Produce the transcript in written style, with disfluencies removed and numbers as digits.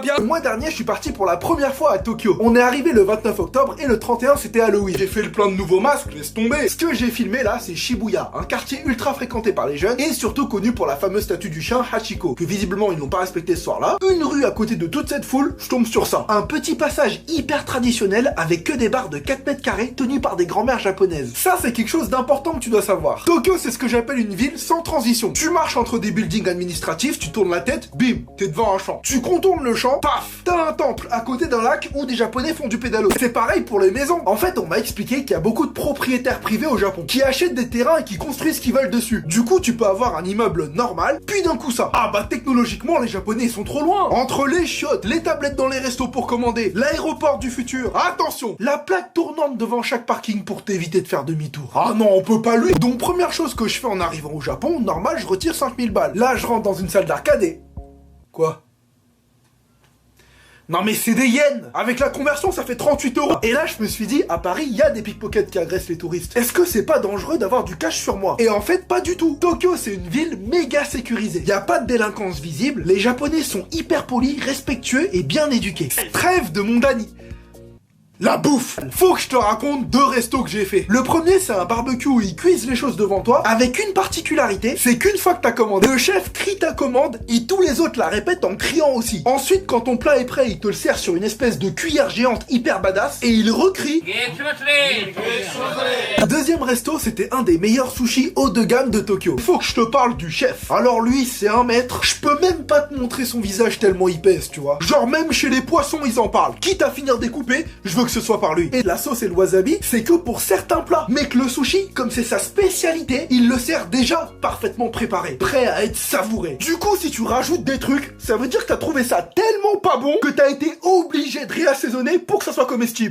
bien. Le mois dernier, je suis parti pour la première fois à Tokyo. On est arrivé le 29 octobre et le 31 c'était Halloween. J'ai fait le plein de nouveaux masques, laisse tomber. Ce que j'ai filmé là, c'est Shibuya, un quartier ultra fréquenté par les jeunes et surtout connu pour la fameuse statue du chien Hachiko, que visiblement ils n'ont pas respecté ce soir-là. Une rue à côté de toute cette foule, je tombe sur ça. Un petit passage hyper traditionnel avec que des bars de 4 mètres carrés tenus par des grand-mères japonaises. Ça, c'est quelque chose d'important que tu dois savoir. Tokyo, c'est ce que j'appelle une ville sans transition. Tu marches entre des buildings administratifs, tu tournes la tête, bim, t'es devant un champ. Tu contournes le champ, paf, t'as un temple à côté d'un lac où des japonais font du pédalo. C'est pareil pour les maisons. En fait, on m'a expliqué qu'il y a beaucoup de propriétaires privés au Japon qui achètent des terrains et qui construisent ce qu'ils veulent dessus. Du coup, tu peux avoir un immeuble normal, puis d'un coup ça. Ah bah technologiquement, les japonais sont trop loin. Entre les chiottes, les tablettes dans les restos pour commander, l'aéroport du futur, attention, la plaque tournante devant chaque parking pour t'éviter de faire demi-tour. Ah non, on peut pas lui. Donc première chose que je fais en arrivant au Japon, normal, je retire 5000 balles. Là, je rentre dans une salle d'arcade et... Quoi ? Non mais c'est des yens. Avec la conversion, ça fait 38 €. Et là, je me suis dit, à Paris, il y a des pickpockets qui agressent les touristes. Est-ce que c'est pas dangereux d'avoir du cash sur moi? Et en fait, pas du tout. Tokyo, c'est une ville méga sécurisée. Il y a pas de délinquance visible. Les Japonais sont hyper polis, respectueux et bien éduqués. Trêve de mondani. La bouffe. Faut que je te raconte 2 restos que j'ai fait. Le premier, c'est un barbecue où ils cuisent les choses devant toi, avec une particularité, c'est qu'une fois que t'as commandé, le chef crie ta commande et tous les autres la répètent en criant aussi. Ensuite, quand ton plat est prêt, il te le sert sur une espèce de cuillère géante hyper badass et il recrie. Le deuxième resto, c'était un des meilleurs sushis haut de gamme de Tokyo. Faut que je te parle du chef. Alors lui, c'est 1 mètre. Je peux même pas te montrer son visage tellement il pèse, tu vois. Genre même chez les poissons, ils en parlent. Quitte à finir découpé, je veux que ce soit par lui. Et la sauce et le wasabi, c'est que pour certains plats. Mais que le sushi, comme c'est sa spécialité, il le sert déjà parfaitement préparé, prêt à être savouré. Du coup, si tu rajoutes des trucs, ça veut dire que t'as trouvé ça tellement pas bon que t'as été obligé de réassaisonner pour que ça soit comestible.